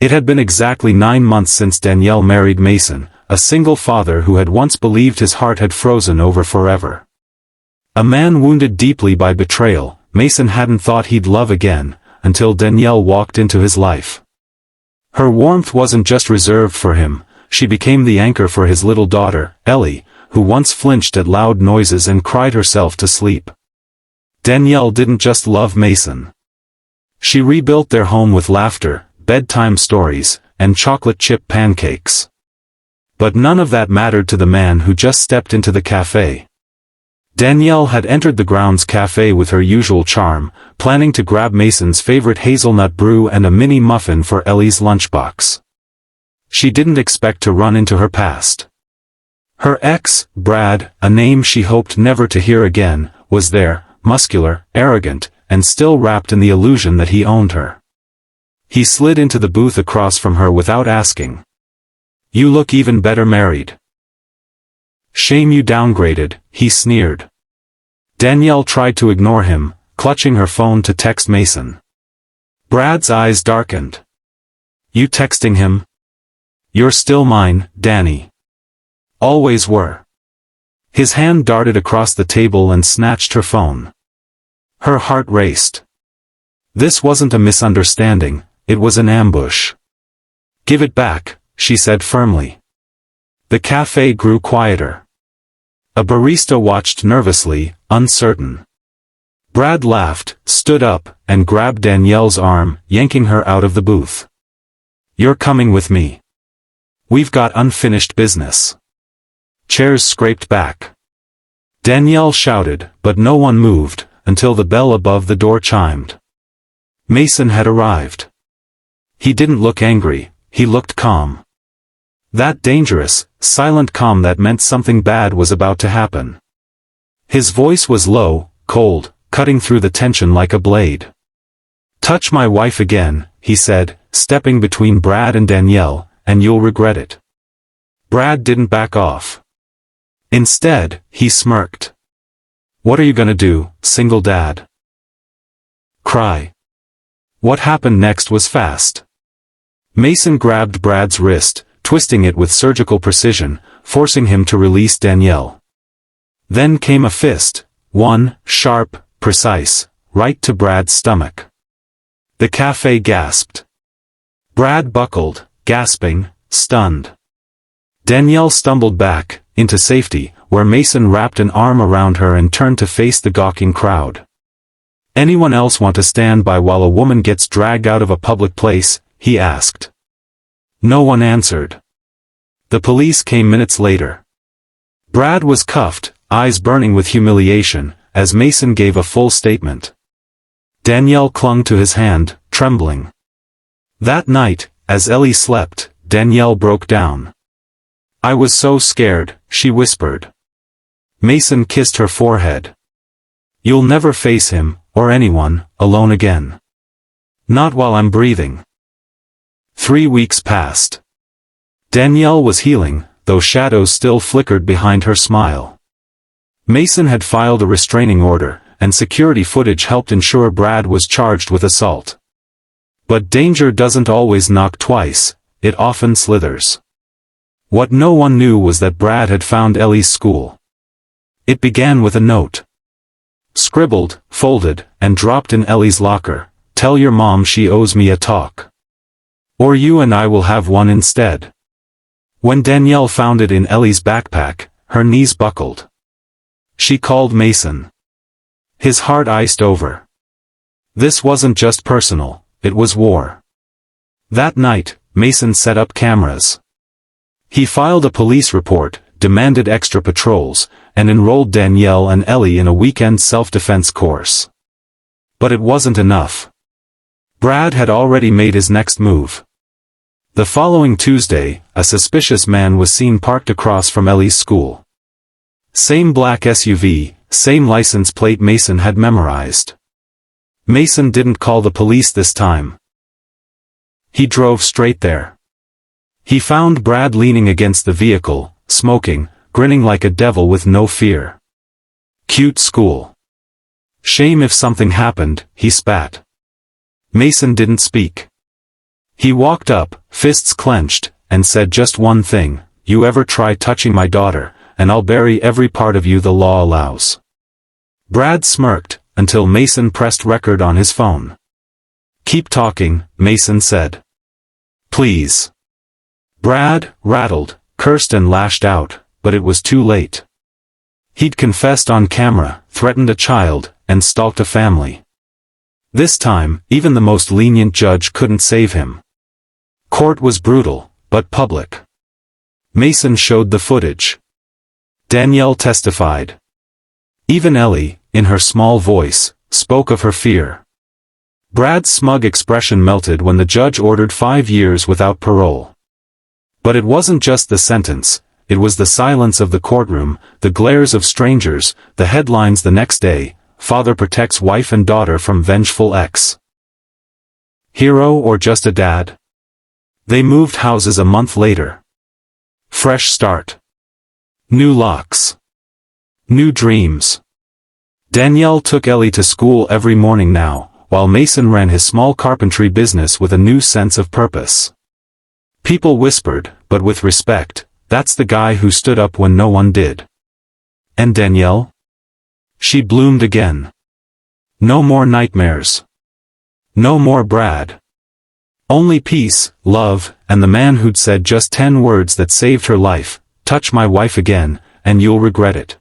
It had been exactly 9 months since Danielle married Mason, a single father who had once believed his heart had frozen over forever. A man wounded deeply by betrayal, Mason hadn't thought he'd love again, until Danielle walked into his life. Her warmth wasn't just reserved for him, she became the anchor for his little daughter, Ellie, who once flinched at loud noises and cried herself to sleep. Danielle didn't just love Mason. She rebuilt their home with laughter, bedtime stories, and chocolate chip pancakes. But none of that mattered to the man who just stepped into the cafe. Danielle had entered the grounds cafe with her usual charm, planning to grab Mason's favorite hazelnut brew and a mini muffin for Ellie's lunchbox. She didn't expect to run into her past. Her ex, Brad, a name she hoped never to hear again, was there, muscular, arrogant, and still wrapped in the illusion that he owned her. He slid into the booth across from her without asking. "You look even better married." "Shame you downgraded," he sneered. Danielle tried to ignore him, clutching her phone to text Mason. Brad's eyes darkened. "You texting him? You're still mine, Danny. Always were." His hand darted across the table and snatched her phone. Her heart raced. This wasn't a misunderstanding, it was an ambush. "Give it back," she said firmly. The cafe grew quieter. A barista watched nervously, uncertain. Brad laughed, stood up, and grabbed Danielle's arm, yanking her out of the booth. "You're coming with me. We've got unfinished business." Chairs scraped back. Danielle shouted, but no one moved, until the bell above the door chimed. Mason had arrived. He didn't look angry, he looked calm. That dangerous, silent calm that meant something bad was about to happen. His voice was low, cold, cutting through the tension like a blade. "Touch my wife again," he said, stepping between Brad and Danielle, "and you'll regret it." Brad didn't back off. Instead, he smirked. "What are you gonna do, single dad? Cry?" What happened next was fast. Mason grabbed Brad's wrist, twisting it with surgical precision, forcing him to release Danielle. Then came a fist, one, sharp, precise, right to Brad's stomach. The cafe gasped. Brad buckled, gasping, stunned. Danielle stumbled back, into safety, where Mason wrapped an arm around her and turned to face the gawking crowd. "Anyone else want to stand by while a woman gets dragged out of a public place?" he asked. No one answered. The police came minutes later. Brad was cuffed, eyes burning with humiliation, as Mason gave a full statement. Danielle clung to his hand, trembling. That night, as Ellie slept, Danielle broke down. "I was so scared," she whispered. Mason kissed her forehead. "You'll never face him, or anyone, alone again. Not while I'm breathing." 3 weeks passed. Danielle was healing, though shadows still flickered behind her smile. Mason had filed a restraining order, and security footage helped ensure Brad was charged with assault. But danger doesn't always knock twice, it often slithers. What no one knew was that Brad had found Ellie's school. It began with a note. Scribbled, folded, and dropped in Ellie's locker, "Tell your mom she owes me a talk. Or you and I will have one instead." When Danielle found it in Ellie's backpack, her knees buckled. She called Mason. His heart iced over. This wasn't just personal, it was war. That night, Mason set up cameras. He filed a police report, demanded extra patrols, and enrolled Danielle and Ellie in a weekend self-defense course. But it wasn't enough. Brad had already made his next move. The following Tuesday, a suspicious man was seen parked across from Ellie's school. Same black SUV, same license plate Mason had memorized. Mason didn't call the police this time. He drove straight there. He found Brad leaning against the vehicle, smoking, grinning like a devil with no fear. Cute school. Shame if something happened, he spat. Mason didn't speak. He walked up, fists clenched, and said just one thing, "You ever try touching my daughter, and I'll bury every part of you the law allows." Brad smirked, until Mason pressed record on his phone. "Keep talking," Mason said. "Please." Brad, rattled, cursed and lashed out, but it was too late. He'd confessed on camera, threatened a child, and stalked a family. This time, even the most lenient judge couldn't save him. Court was brutal, but public. Mason showed the footage. Danielle testified. Even Ellie, in her small voice, spoke of her fear. Brad's smug expression melted when the judge ordered 5 years without parole. But it wasn't just the sentence, it was the silence of the courtroom, the glares of strangers, the headlines the next day, "Father protects wife and daughter from vengeful ex." Hero or just a dad? They moved houses a month later. Fresh start. New locks. New dreams. Danielle took Ellie to school every morning now, while Mason ran his small carpentry business with a new sense of purpose. People whispered, but with respect, "That's the guy who stood up when no one did." And Danielle? She bloomed again. No more nightmares. No more Brad. Only peace, love, and the man who'd said just 10 words that saved her life, "Touch my wife again, and you'll regret it."